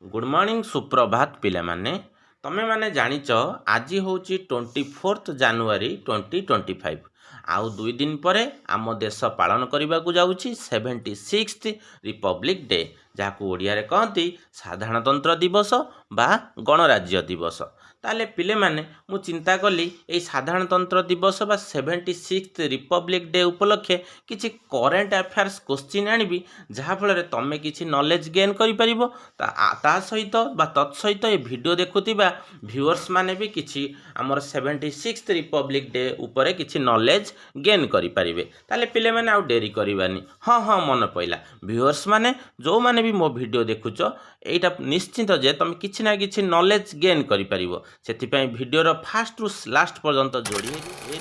Good morning सुप्रभात पिला माने तमे माने जानिच आज हूँ 24 जानुआरी 2025 आउ 2 दिन पर आम देश पालन करने को जाऊँगी 76th रिपब्लिक डे जहाँ ओडिया रे कहती साधारणतंत्र दिवस बा गणराज्य दिवस ताले पिले माने मु चिंता कली ए साधारणतंत्र दिवस बा 76th रिपब्लिक डे उपलक्षे किछि करेंट अफेयर्स क्वेश्चन आनिबी जहाँ फल तमे किछि नॉलेज गेन करि परिबो ता सहित बा तत्सहित ये वीडियो देखुथिबा व्यूअर्स माने भी किछि हमर 76th रिपब्लिक डे उपरे किछि नॉलेज गेन करि परिबे ताले पिले माने आउ डेरी करिबानी हाँ मन पइला व्यूअर्स माने जो माने भी मो वीडियो देखुचो एटा निश्चित जे तुम किछि ना किछि नॉलेज गेन करि परिबो सेथिपई वीडियो रो फास्ट रु लास्ट पर्यंत जोड़ी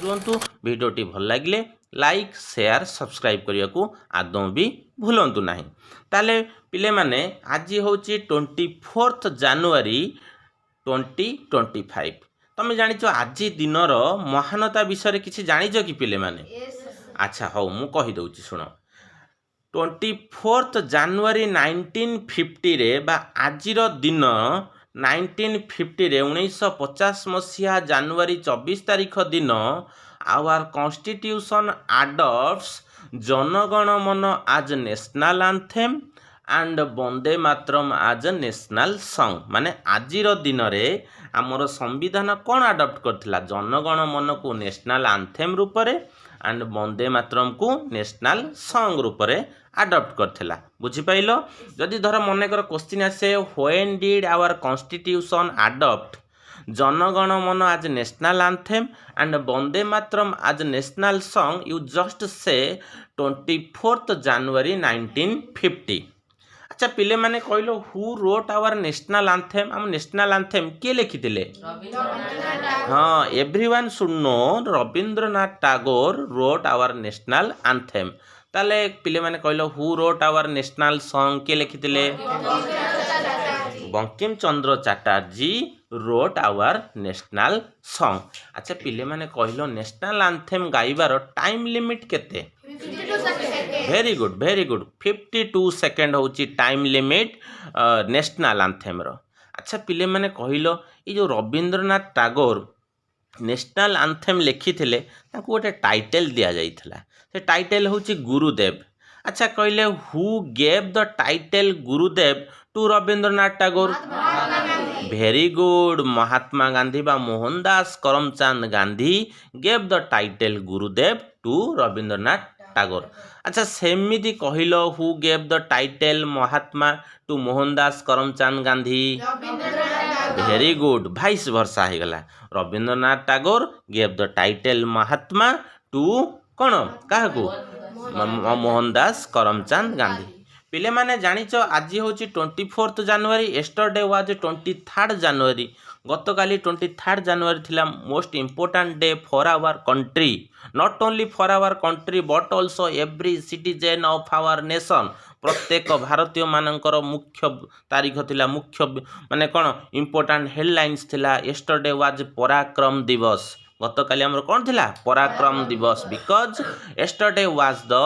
रुहतु वीडियोटी भल लागिले लाइक शेयर सब्सक्राइब करिया को आदौ भी भूलंतु नाही ताले पिले माने आज हूँ 24 जानुआरी 2025 तमे जानिचो आज दिनर महानता विषय किछि जानिचो कि पिले माने अच्छा हौ मु कहि दउची सुनो 24 जानुआरी 1950 रे बा आजिर दिन 1950 रे 1950 मसीहा जानुआरी 24 तारिख दिन our constitution adopts Jana Gana Mana as national anthem and Vande Mataram as national song माने आजिर दिन रे आमर संविधान कौन अडॉप्ट करथिला जनगण मन को नेशनल एंथेम रूप रे एंड वंदे मातरम को नेशनल सॉन्ग रूप रे अडॉप्ट करथिला बुझी पाइलो जदि धर मने कर क्वेश्चन आसे when did our constitution adopt Jana Gana Mana as national anthem and Vande Mataram as national song you just say 24 January 1950 अच्छा पिले माने कहलो who wrote our national anthem हम नेशनल एंथेम के लिखिथिले हाँ everyone should know Rabindranath Tagore wrote our national anthem ताले पिले माने कहलो who wrote our national song के लिखिथिले Bankim Chandra Chatterjee wrote our national song अच्छा पिले माने कहलो नेशनल एंथेम गाइबार टाइम लिमिट केते वेरी गुड 52 सेकेंड होची टाइम लिमिट नेशनल एंथेम रो अच्छा पिले माने कहलो ये जो रविंद्रनाथ टैगोर नेशनल एंथेम लिखिथिले ताको गोटे टाइटल दिया जाइथिला से टाइटल होची गुरुदेव अच्छा कहले who gave the title Gurudev to Rabindranath Tagore very good Mahatma Gandhi बा Mohandas Karamchand Gandhi gave the title Gurudev to Rabindranath Tagore अच्छा सेमिति कहलो who gave the title Mahatma to Mohandas Karamchand Gandhi very good भाइस वर्षा हो गला Rabindranath Tagore gave the title Mahatma to कौन क्या मोहनदास करमचंद गांधी पिले माने जानिच आज हूँ 24 जानुआरी एस्टरडे वाज 23 जानुआरी गत काली 23 जानुआरी थिला most important day for our country not only for our country but also every citizen of our nation प्रत्येक भारतीय मानकर मुख्य तारीख थिला मुख्य माने कौन इम्पोर्टेंट हेडलाइंस थिला एस्टरडे वाज पराक्रम दिवस गत काली हमर कौन थिला Parakram Diwas because yesterday was the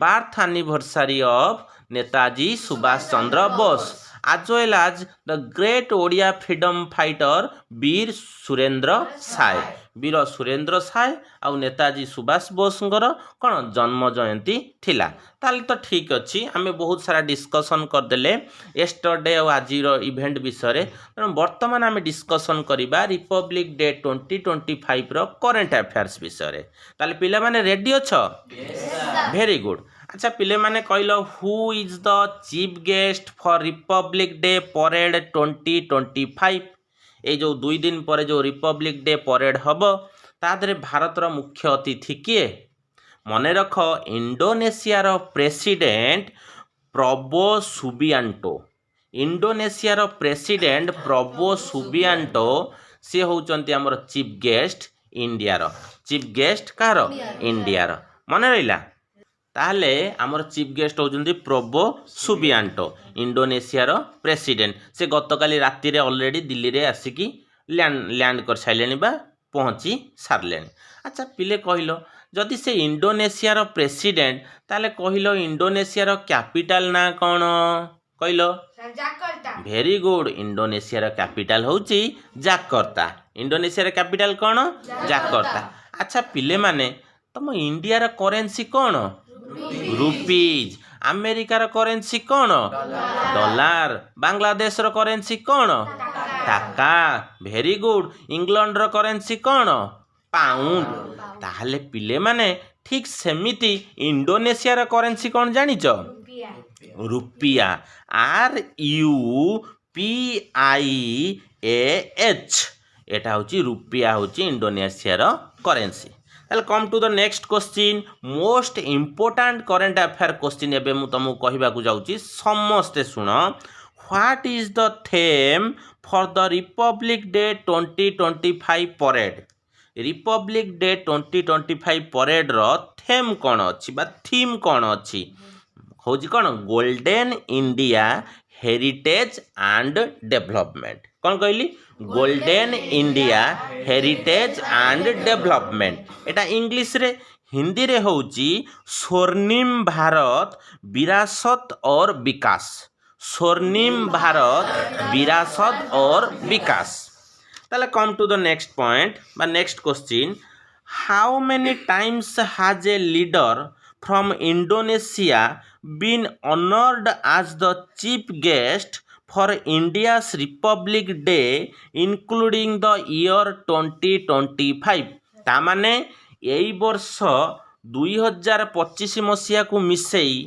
birth anniversary of Netaji Subhash Chandra Bose as well as the great Odia freedom fighter Veer Surendra Sai Veer Surendra Sai आउ नेताजी सुभाष बोसଙ୍କର कौन जन्म जयंती थिला ताले तो ठीक अच्छी आम बहुत सारा डिस्कसन करदेले एस्टरडे और आज इवेंट विषय तेणु बर्तमान आम डिस्कसन करवा रिपब्लिक डे 2025 रो करेंट अफेयर्स विषय ताले पिला माने रेडी अछ वेरी गुड अच्छा पिले माने कहलो who is the chief guest for Republic day parade 2025 ये जो 2 दिन पर जो रिपब्लिक डे परेड हम तादरे भारतर मुख्य अतिथि किए मने रख इंडोनेशिया रो प्रेसिडेंट प्रबो सुबियांटो इंडोनेशिया रो प्रेसिडेंट प्रबो सुबियांटो सी होउचंती हमर चीफ गेस्ट इंडिया रो चीफ गेस्ट कार इंडिया रो मने रहिला ताहले आमर चीफ गेस्ट होउचंती प्रबो सुबियांटो इंडोनेशिया रो प्रेसिडेंट से गतकाली राति रे ऑलरेडी दिल्ली रे आसिकी लैंड कर साइलेनी बा पहुंची सारलेनी अच्छा पिले कहलो जदि से इंडोनेशिया रो प्रेसिडेंट ताले कहलो इंडोनेशिया रो कैपिटल ना कौन କହିଲ भेरी गुड इंडोनेशिया कैपिटल होची जाकर्ता इंडोनेशिया कैपिटल कौन जाकर्ता अच्छा पिले माने तुम इंडिया रा करेंसी कौन रुपीज अमेरिकार करेंसी कौन डॉलर बांग्लादेश रो करेंसी कौन टाका भेरी गुड इंग्लैंड रो करेंसी कौन पाउंड ताहले पिले माने ठीक सेमिति इंडोनेशिया रो करेंसी कौन जानिच रुपिया RUPIAH एटा होची रुपिया होची इंडोनेशिया रो करेंसी ताले come to the next question most important current affair question एबे मु तुमको कहबा को जाउची समस्ते सुन what is the theme for the Republic day 2025 parade republic day 2025 parade रो थीम कोन अछि बा थीम कोन अछि होजी कौन golden India heritage and development कौन कहली golden India heritage and development एटा इंग्लिश रे हिंदी रे होची स्वर्णिम भारत विरासत और विकास स्वर्णिम भारत विरासत और विकास ताले come to the next point बा next question how many times has a leader from Indonesia been honored as the chief guest for India's Republic Day including the year 2025 तामाने एई वर्ष 2025 मसिया को मिसेई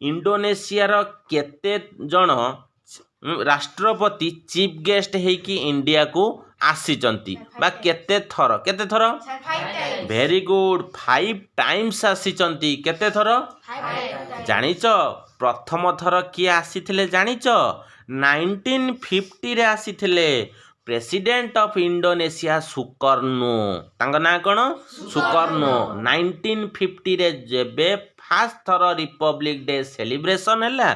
इंडोनेशिया रो केते जण राष्ट्रपति चीफ गेस्ट हेकी इंडिया को आसीचंती बा केते थर भेरी गुड 5 टाइम्स आसीचंती केते थर जानिच प्रथम थर किए आसीथिले जानिच 1950 रे आसीथिले प्रेसिडेंट ऑफ इंडोनेशिया सुकर्णो तांग ना कोन सुकर्णो 1950 रे जेबे फास्ट थर रिपब्लिक डे सेलिब्रेशन हैला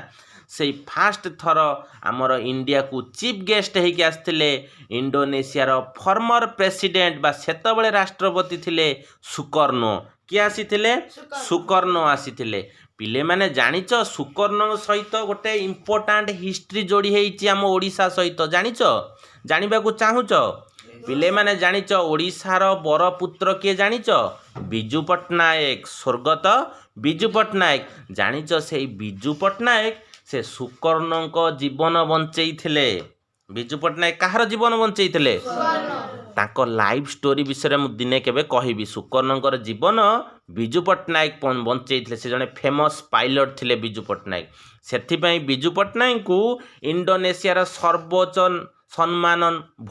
से फास्ट थर आमर इंडिया को चीफ गेस्ट होके आसते इंडोनेशिया रो फॉर्मर प्रेसिडेंट बा सेतबेले राष्ट्रपति थिले सुकर्णो किए आसीथिले सुकर्णो आसीथिले पिले माने जानिच सुकर्णो सहित गोटे इंपोर्टेंट हिस्ट्री जोड़ी हेइची आम ओडिशा सहित जानिच जानिबा को चाहुच पिले माने जानिच ओडिशा रो बर पुत्र किए जानिच बिजू पट्टनायक स्वर्गत बिजू पट्टनायक जानिच से बिजू पट्टनायक से सुकर्णों जीवन बंचई बिजू पट्टनायक कहार जीवन बंचई ताको लाइफ स्टोरी विषय में दिने केबे कहबी सुकर्णों जीवन बिजू पट्टनायक बंचई से जने फेमस पायलट थिले बिजू पट्टनायक सेथिपई बिजू पट्टनायक को इंडोनेशिया सर्वोच्च सम्मान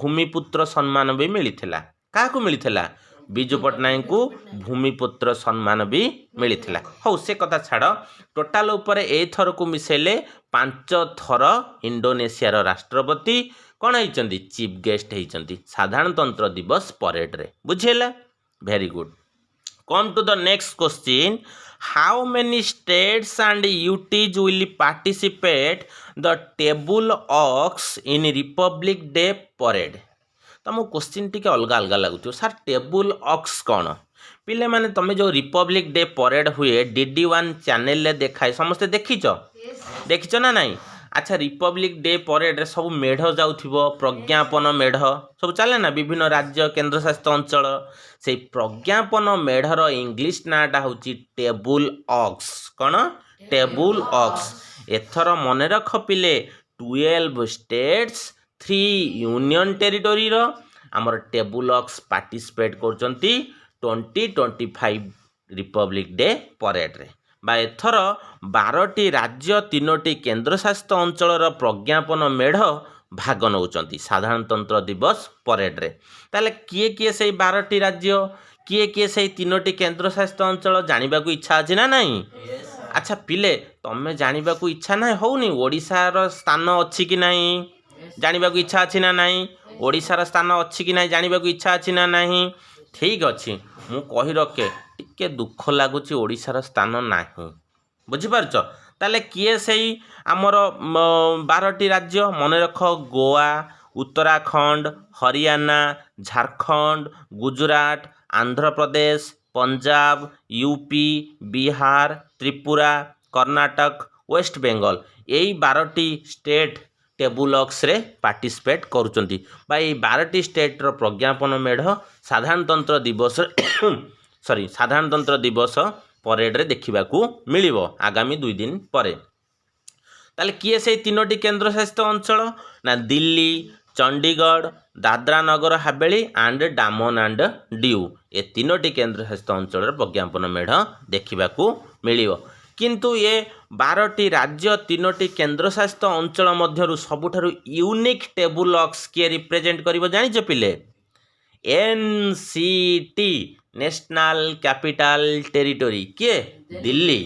भूमिपुत्र सम्मान भी मिलिथिला काहाकू मिलिथिला बिजू पट्टनायक को भूमिपुत्र सम्मान भी मिलिथिला हौ से कथा छाड़ टोटाल ऊपर ए थर को मिसेले 5 थर इंडोनेशिया रो राष्ट्रपति कौन होइचंदी चीफ गेस्ट होइचंदी साधारणतंत्र दिवस परेड रे बुझिला very good come to the next question how many states and UTs will participate the tableaux in republic day parade तुम क्वेश्चन टी अलग अलग लगुच सर टेबल ऑक्स कौन पिले माने तुम जो रिपब्लिक डे परेड हुए DD1 चैनल देखाए समस्ते देखिच ना नाई अच्छा रिपब्लिक डे परेड रे सब मेढ़ जाउथिबो प्रज्ञापन मेढ़ सब चले ना विभिन्न राज्य केंद्र शासित अंचल से प्रज्ञापन मेढ़र इंग्लिश नाटा होची टेबल ऑक्स कौन टेबल ऑक्स एथर मन रख पिले 12 स्टेट्स 3 यूनियन टेरिटोरी रो हमर टेबल ऑक्स पार्टिसिपेट करचंती 2025 रिपब्लिक डे परेड रे बा एथर 12टी राज्य 3टी केंद्र शासित अंचल प्रज्ञापन मेढ़ भाग नौचंती साधारणतंत्र दिवस परेड रे ताले किए किए से 12टी राज्य किए किए से 3टी केंद्र शासित अंचल जानिबा को इच्छा अछि ना नहीं अच्छा पिले तमे जानिबा को इच्छा ना होउनी ओडिसा रो स्थान अछि कि नहीं जानिबा को इच्छा अछि ना नहीं ओडिसा रो स्थान अछि कि नहीं जानिबा को इच्छा अछि ना नहीं ठीक अछि मु कहि रखे टिके दुख लागुची ओडिसा रो स्थान नाही बुझि पारछ ताले किए सेई हमर 12टी राज्य मन रख गोवा उत्तराखंड हरियाणा झारखंड गुजरात आंध्र प्रदेश पंजाब यूपी बिहार त्रिपुरा कर्नाटक वेस्ट बेंगल यही 12टी स्टेट टेबुलक्स रे पार्टिसिपेट करुचंती बा ये 12टी स्टेट रो प्रज्ञापन मेढ़ साधारणतंत्र दिवस सॉरी साधारणतंत्र दिवस परेड रे देखिबाकू मिलिबो आगामी 2 दिन परे। ताले किए से 3टी केंद्र शासित अंचल ना दिल्ली चंडीगढ़ दादरा नगर हावेली एंड डामन एंड डिउ ये 3टी केंद्र शासित अंचल प्रज्ञापन मेढ़ देखिबाकू मिलिबो किंतु ये 12टी राज्य 3टी केंद्र शासित अंचल मध्यरु सबुठारु यूनिक टेबुलक्स किए रिप्रेजेंट करिवो जानिछ पिले एनसीटी नेशनल कैपिटल टेरिटोरी किए दिल्ली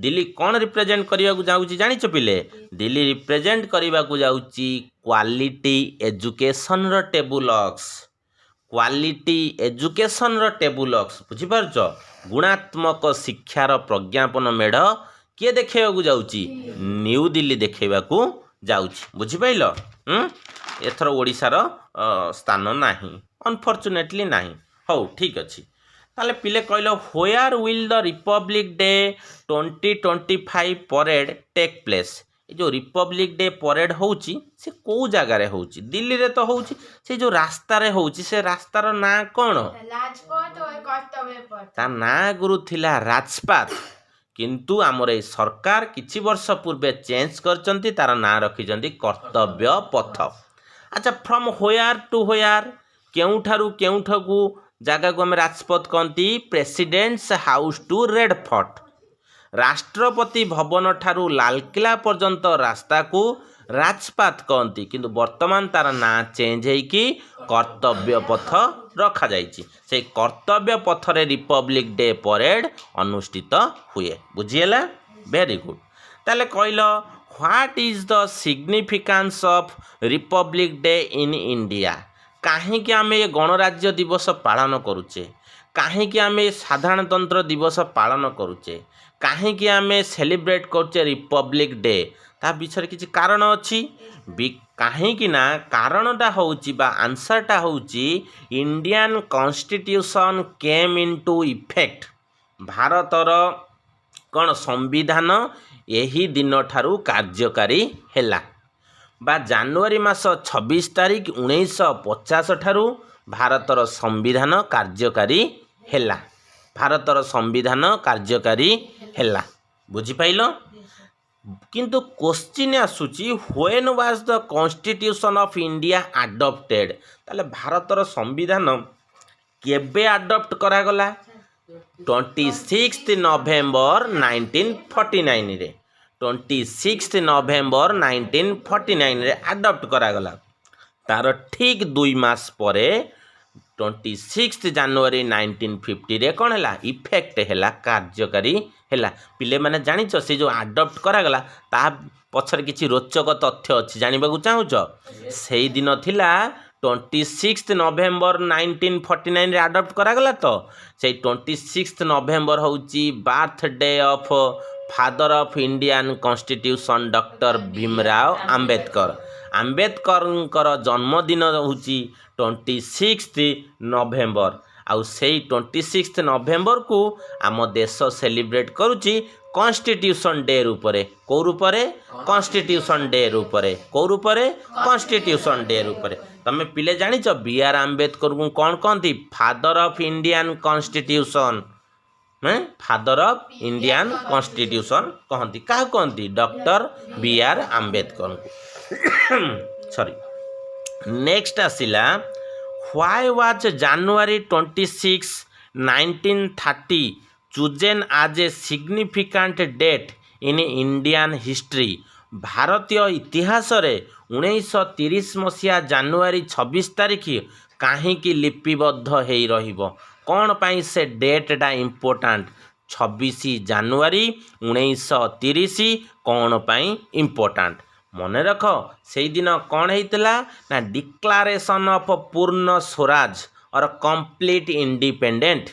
दिल्ली कौन रिप्रेजेंट करने को जाऊँगी जानिछ पिले दिल्ली रिप्रेजेंट करने को जाऊँगी क्वालिटी एजुकेशन रो टेबुलक्स क्वालिटी एजुकेशन रो टेबुलक्स बुझिपारछ गुणात्मक शिक्षार प्रज्ञापन मेढ़ किए देखा जाऊँगी न्यू दिल्ली देखा जाऊँगी बुझिपाइल एथर ओडिशार स्थान नाही अनफॉर्चुनेटली नाही हौ ठीक अच्छी ताले पिले कहल where will the Republic day 2025 parade take place जो रिपब्लिक डे परेड होउची से को जगह रे होउची दिल्ली रे तो होउची से जो रास्ता रे होउची से रास्तार ना कौन राजपथ और कर्तव्य पथ ता ना गुरु थिला राजपाथ किंतु आमर ए सरकार किछि वर्ष पूर्वे चेंज करचंती तार ना रखिचंती कर्तव्य पथ। अच्छा फ्रॉम व्हेयर टू व्हेयर केउठारु केउठकू जगह को आम राजपथ कहती president's house to Red Fort Rashtrapati Bhavan ठारू लालकिला पर्यंत रास्ता को राजपाथ कहती किंतु वर्तमान तार ना चेंज होइकी कर्तव्य पथ रखा जाइछि से कर्तव्य पथ रे रिपब्लिक डे परेड अनुष्ठित हुए बुझीला वेरी गुड ताले कहल what is the significance of Republic day in India काहेकि आम ये गणराज्य दिवस पालन करुचे काहेकि आम साधारणतंत्र दिवस पालन करुचे काहेकि आम सेलिब्रेट करुचे रिपब्लिक डे ता विषय किसी कारण अच्छी काहेकि ना कारणटा होउची बा आंसरटा होउची Indian constitution came into effect भारतर कौन संविधान यही दिन ठारू कार्यकारी हैला बा जनवरी मास 26 तारिख 1950 ठारू भारतर संविधान कार्यकारी हैला भारतर संविधान कार्यकारी हैला बुझिपाइल किंतु क्वेश्चन आसूची when was the constitution of India adopted ताले भारतर संविधान केबे अडॉप्ट करा गला 26 नवेम्बर 1949 रे 26 नवेम्बर 1949 रे अडॉप्ट करागला तार ठीक 2 मास परे 26 जनवरी 1950 रे कौन है इफेक्ट है कार्यकारी है पिले मैंने जानिछ से जो अडॉप्ट करागला ता पछर किछि रोचक तथ्य अच्छी जानवा चाहूच से दिन थिला 26 नवेम्बर 1949 रे अडॉप्ट करागला तो से 26 नवेम्बर होउची birthday of father of Indian constitution doctor Bhimrao Ambedkar Ambedkar जन्मदिन होउची 26 नवेम्बर आउ से 26 नवेम्बर को आम देश सेलिब्रेट करुची कॉन्स्टिट्यूशन डे रूपरे को रूपरे कॉन्स्टिट्यूशन डे रूपरे को रूपरे कॉन्स्टिट्यूशन डे रूपरे तमे पिले जानिछ बी आर आंबेडकर को कौन कहती father of Indian constitution father of Indian constitution कहती क्या कहती डॉक्टर बी आर आंबेडकर को सॉरी नेक्स्ट आसिला why was January 26 1930 chosen as a significant date in Indian history भारतीय इतिहास रे 1930 मसीहा जनवरी 26 तारिख काहींकि लिपिबद्ध हो रहिबो कौन पाई से डेटा इम्पोर्टाट 26 जनवरी 1930 कौन पाई इम्पोर्टाट मन रख से दिन कौन होता ना डिक्लारेशन ऑफ पूर्ण स्वराज और कंप्लीट इंडिपेंडेंट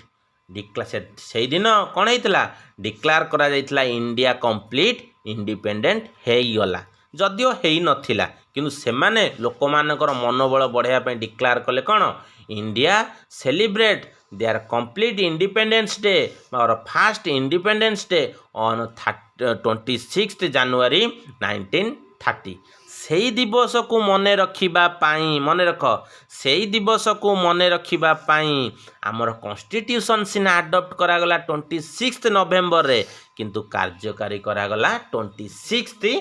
से दिन कौन होता डिक्लार करा जाइतला इंडिया कंप्लीट इंडिपेंडेंट हो गला जदिओ हो नथिला किंतु सेमाने लोक मानकर मनोबल बढ़ाया डिक्लार कले कौन India celebrate their complete independence day और फास्ट इंडिपेंडेंस डे ऑन 26 ଜାନୁଆରୀ 1930 ସେଇ ଦିବସକୁ ମନେ ରଖିବା ପାଇଁ ମନେ ରଖ ସେଇ ଦିବସକୁ ମନେ ରଖିବା ପାଇଁ ଆମର କନଷ୍ଟିଟ୍ୟୁସନ୍ ସିନା ଆଡପ୍ଟ କରାଗଲା 26 ନଭେମ୍ବରରେ କିନ୍ତୁ କାର୍ଯ୍ୟକାରୀ କରାଗଲା 26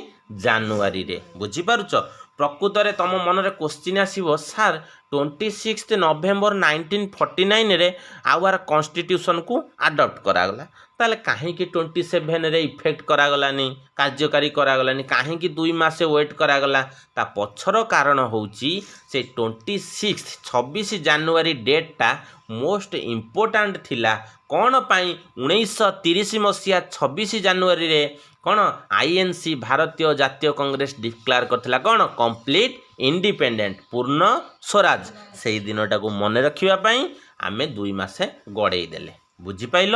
ଜାନୁଆରୀରେ ବୁଝିପାରୁଛ ପ୍ରକୃତରେ ତମ ମନରେ କ୍ୱେଶ୍ଚିନ୍ ଆସିବ ସାର୍ 26 ନଭେମ୍ବର 1949ରେ ଆୱାର କନଷ୍ଟିଟ୍ୟୁସନକୁ ଆଡପ୍ଟ କରାଗଲା ତାହେଲେ କାହିଁକି 27ରେ ଇଫେକ୍ଟ କରାଗଲାନି କାର୍ଯ୍ୟକାରୀ କରାଗଲାନି କାହିଁକି 2 ମାସ ୱେଟ୍ କରାଗଲା ତା ପଛର କାରଣ ହେଉଛି ସେ 26 ଜାନୁଆରୀ ଡେଟ୍ଟା ମୋଷ୍ଟ ଇମ୍ପୋର୍ଟାଣ୍ଟ ଥିଲା କ'ଣ ପାଇଁ 1930 ମସିହା 26 ଜାନୁଆରୀରେ କ'ଣ INC ଭାରତୀୟ ଜାତୀୟ କଂଗ୍ରେସ ଡିକ୍ଲାର କରିଥିଲା କ'ଣ କମ୍ପ୍ଲିଟ୍ ଇଣ୍ଡିପେଣ୍ଡେଣ୍ଟ ପୂର୍ଣ୍ଣ ସ୍ୱରାଜ ସେଇ ଦିନଟାକୁ ମନେ ରଖିବା ପାଇଁ ଆମେ 2 ମାସେ ଗଡ଼େଇ ଦେଲେ ବୁଝିପାଇଲ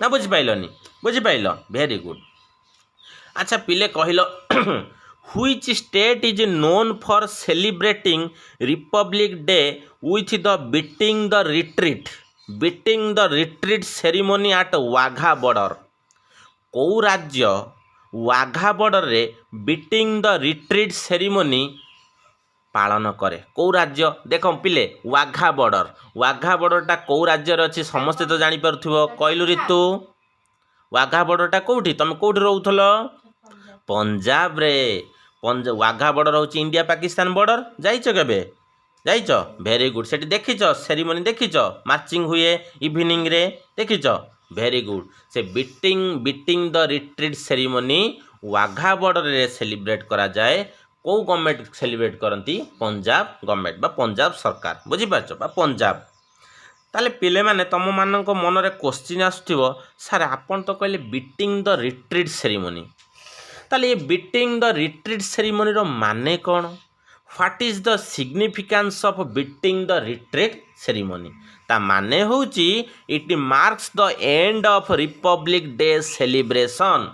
ନା ବୁଝିପାଇଲନି ବୁଝିପାଇଲ ଭେରି ଗୁଡ୍ ଆଚ୍ଛା ପିଲେ କହିଲ which state is known for celebrating Republic Day with the beating the retreat ceremony at Wagha border କୋଉ ରାଜ୍ୟ Wagah ବର୍ଡରରେ beating the retreat ceremony ପାଳନ କରେ କୋଉ ରାଜ୍ୟ ଦେଖ ପିଲେ ୱାଘା ବର୍ଡରଟା କୋଉ ରାଜ୍ୟରେ ଅଛି ସମସ୍ତେ ତ ଜାଣିପାରୁଥିବ କହିଲୁ ରିତୁ ୱାଘା ବର୍ଡରଟା କୋଉଠି ତମେ କୋଉଠି ରହୁଥିଲ ପଞ୍ଜାବରେ ୱାଘା ବର୍ଡର ହେଉଛି ଇଣ୍ଡିଆ ପାକିସ୍ତାନ ବର୍ଡର ଯାଇଛ କେବେ ଯାଇଛ ଭେରି ଗୁଡ୍ ସେଠି ଦେଖିଛ ସେରିମୋନି ଦେଖିଛ ମାର୍ଚିଂ ହୁଏ ଇଭିନିଂରେ ଦେଖିଛ ଭେରି ଗୁଡ୍ ସେ beating the retreat ceremony Wagah ବର୍ଡରରେ celebrate କରାଯାଏ କେଉଁ ଗଭର୍ଣ୍ଣମେଣ୍ଟ ସେଲିବ୍ରେଟ୍ କରନ୍ତି ପଞ୍ଜାବ ଗଭର୍ଣ୍ଣମେଣ୍ଟ ବା ପଞ୍ଜାବ ସରକାର ବୁଝିପାରୁଛ ବା ପଞ୍ଜାବ ତାହେଲେ ପିଲେମାନେ ତମମାନଙ୍କ ମନରେ କ୍ୱେଶ୍ଚିନ୍ ଆସୁଥିବ ସାର୍ ଆପଣ ତ କହିଲେ ବିଟିଂ ଦ ରିଟ୍ରିଟ୍ ସେରିମୋନି ତାହେଲେ ଏ ବିଟିଂ ଦ ରିଟ୍ରିଟ୍ ସେରିମୋନିର ମାନେ କ'ଣ what is the significance of beating the retreat ceremony ତା ମାନେ ହେଉଛି it marks the end of republic day celebration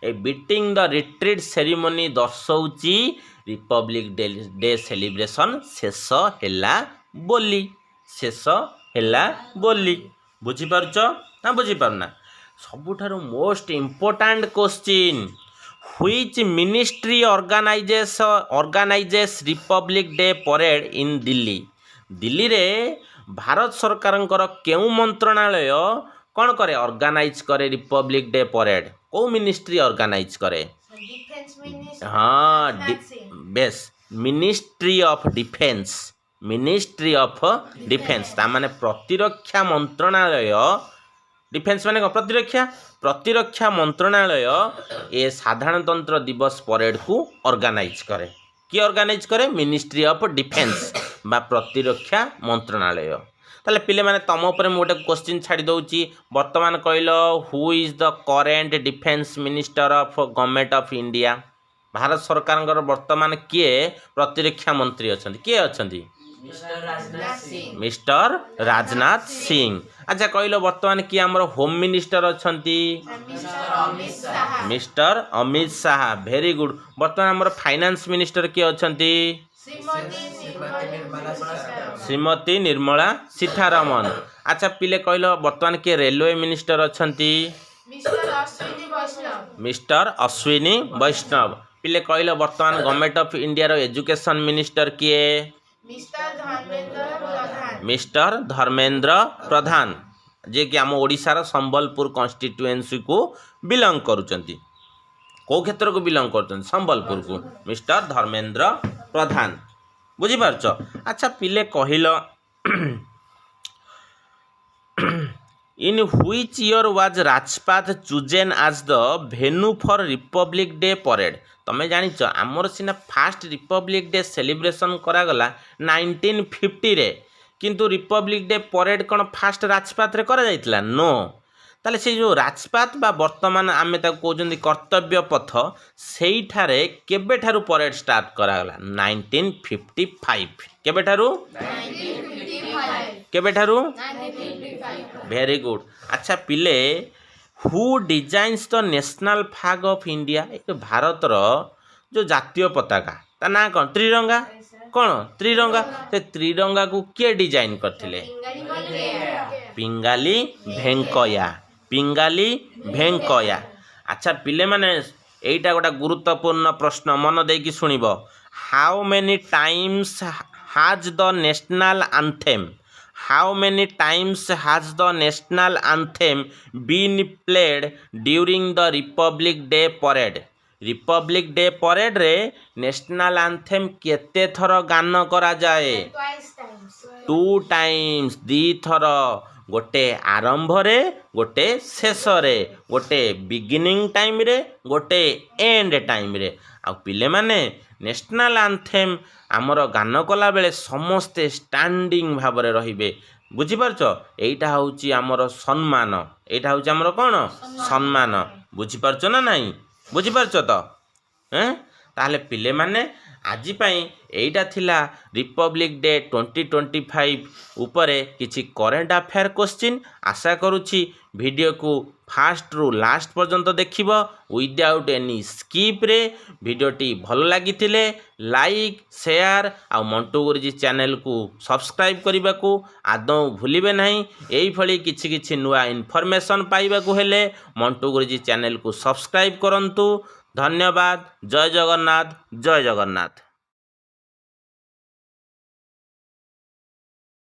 ଏ ବିଟିଂ ଦ ରିଟ୍ରିଟ୍ ସେରିମୋନି ଦର୍ଶାଉଛି ରିପବ୍ଲିକ୍ ଡେ ସେଲିବ୍ରେସନ୍ ଶେଷ ହେଲା ବୋଲି ବୁଝିପାରୁଛ ନା ବୁଝିପାରୁନା ସବୁଠାରୁ most important question which ministry organizes Republic Day parade in ଦିଲ୍ଲୀରେ ଭାରତ ସରକାରଙ୍କର କେଉଁ ମନ୍ତ୍ରଣାଳୟ କ'ଣ କରେ ଅର୍ଗାନାଇଜ୍ କରେ ରିପବ୍ଲିକ୍ ଡେ ପରେଡ୍ କେଉଁ ମିନିଷ୍ଟ୍ରି ଅର୍ଗାନାଇଜ୍ କରେ ହଁ ବେଶ ମିନିଷ୍ଟ୍ରି ଅଫ୍ ଡିଫେନ୍ସ ତା ମାନେ ପ୍ରତିରକ୍ଷା ମନ୍ତ୍ରଣାଳୟ ଡିଫେନ୍ସ ମାନେ କ'ଣ ପ୍ରତିରକ୍ଷା ମନ୍ତ୍ରଣାଳୟ ଏ ସାଧାରଣତନ୍ତ୍ର ଦିବସ ପରେଡ୍କୁ ଅର୍ଗାନାଇଜ୍ କରେ କିଏ ଅର୍ଗାନାଇଜ୍ କରେ ମିନିଷ୍ଟ୍ରି ଅଫ୍ ଡିଫେନ୍ସ ବା ପ୍ରତିରକ୍ଷା ମନ୍ତ୍ରଣାଳୟ ତାହେଲେ ପିଲାମାନେ ତମ ଉପରେ ମୁଁ ଗୋଟେ କ୍ୱେଶ୍ଚିନ୍ ଛାଡ଼ି ଦେଉଛି ବର୍ତ୍ତମାନ କହିଲ who is the current defence minister of government of India Bharat ସରକାରଙ୍କର ବର୍ତ୍ତମାନ କିଏ ପ୍ରତିରକ୍ଷା ମନ୍ତ୍ରୀ ଅଛନ୍ତି କିଏ ଅଛନ୍ତି ମିଷ୍ଟର ରାଜନାଥ ସିଂ ଆଚ୍ଛା କହିଲ ବର୍ତ୍ତମାନ କିଏ ଆମର ହୋମ୍ ମିନିଷ୍ଟର ଅଛନ୍ତି mister Amit Shah very good ବର୍ତ୍ତମାନ ଆମର ଫାଇନାନ୍ସ ମିନିଷ୍ଟର କିଏ ଅଛନ୍ତି ଶ୍ରୀମତୀ ନିର୍ମଳା ସୀତାରମଣ ଆଚ୍ଛା ପିଲେ କହିଲ ବର୍ତ୍ତମାନ କିଏ ରେଲୱେ ମିନିଷ୍ଟର ଅଛନ୍ତି ମିଷ୍ଟର ଅଶ୍ୱିନୀ ବୈଷ୍ଣବ ପିଲେ କହିଲ ବର୍ତ୍ତମାନ ଗଭର୍ଣ୍ଣମେଣ୍ଟ ଅଫ୍ ଇଣ୍ଡିଆର ଏଜୁକେସନ୍ ମିନିଷ୍ଟର କିଏ ମିଷ୍ଟର ଧର୍ମେନ୍ଦ୍ର ପ୍ରଧାନ ଯିଏକି ଆମ ଓଡ଼ିଶାର ସମ୍ବଲପୁର କନଷ୍ଟିଟ୍ୟୁଏନ୍ସିକୁ ବିଲଙ୍ଗ କରୁଛନ୍ତି କେଉଁ କ୍ଷେତ୍ରକୁ ବିଲଙ୍ଗ କରୁଛନ୍ତି ସମ୍ବଲପୁରକୁ ମିଷ୍ଟର ଧର୍ମେନ୍ଦ୍ର ପ୍ରଧାନ ବୁଝିପାରୁଛ ଆଚ୍ଛା ପିଲେ କହିଲ in which year was Rajpath chosen as the venue for Republic Day parade ତମେ ଜାଣିଛ ଆମର ସିନା ଫାଷ୍ଟ ରିପବ୍ଲିକ୍ ଡେ ସେଲିବ୍ରେସନ୍ କରାଗଲା 1950ରେ କିନ୍ତୁ ରିପବ୍ଲିକ୍ ଡେ ପରେଡ୍ କ'ଣ ଫାଷ୍ଟ ରାଜପାଥରେ କରାଯାଇଥିଲା ନୋ ତାହେଲେ ସେ ଯେଉଁ ରାଜପାଥ ବା ବର୍ତ୍ତମାନ ଆମେ ତାକୁ କହୁଛନ୍ତି କର୍ତ୍ତବ୍ୟ ପଥ ସେଇଠାରେ କେବେଠାରୁ ପରେଡ୍ ଷ୍ଟାର୍ଟ କରାଗଲା 1955 କେବେଠାରୁ ଭେରି ଗୁଡ୍ ଆଚ୍ଛା ପିଲେ who designs the national flag of India ଏ ଭାରତର ଯେଉଁ ଜାତୀୟ ପତାକା ତା ନାଁ କ'ଣ ତ୍ରିରଙ୍ଗା କ'ଣ ତ୍ରିରଙ୍ଗା ସେ ତ୍ରିରଙ୍ଗାକୁ କିଏ ଡିଜାଇନ୍ କରିଥିଲେ ପିଙ୍ଗାଲି ଭେଙ୍କୟା अच्छा पिले माने एइटा गोटा गुरुत्वपूर्ण प्रश्न मन देकी सुनिब how many times has the national anthem how many times has the national anthem been played during the Republic day parade republic day parade रे नेशनल एंथेम केते थर गान करा जाए Twice times. 2 टाइम्स 2 थर गोटे आरंभ रे गोटे शेष रे गोटे बिगिनिंग टाइम रे गोटे एंड टाइम रे आ पिले माने नेशनल एंथेम आमर गान कला बेले समस्ते स्टैंडिंग भाव रे रहिबे बुझिपारछ एइटा होउची आमर सम्मान एइटा होउची आमर कोन सम्मान बुझिपारछ ना नाही बुझिपारछ तो ताहले पिले माने आजि पई एइटा थिला रिपब्लिक डे 2025 उपरे किछि करेंट अफेयर क्वेश्चन आशा करूछि वीडियो को फास्ट रु लास्ट पर्यंत देखिबो विदाउट एनी स्किप रे वीडियोटी भल लागिथिले लाइक शेयर आ मंटू गुरुजी चैनल को सब्सक्राइब करबा को आदौ भूलिबे नाही एई फळी किछि किछि नुवा इन्फॉर्मेशन पाइबा को हेले मंटू गुरुजी चैनल को सब्सक्राइब करंतु धन्यवाद जय जगन्नाथ जय जगन्नाथ।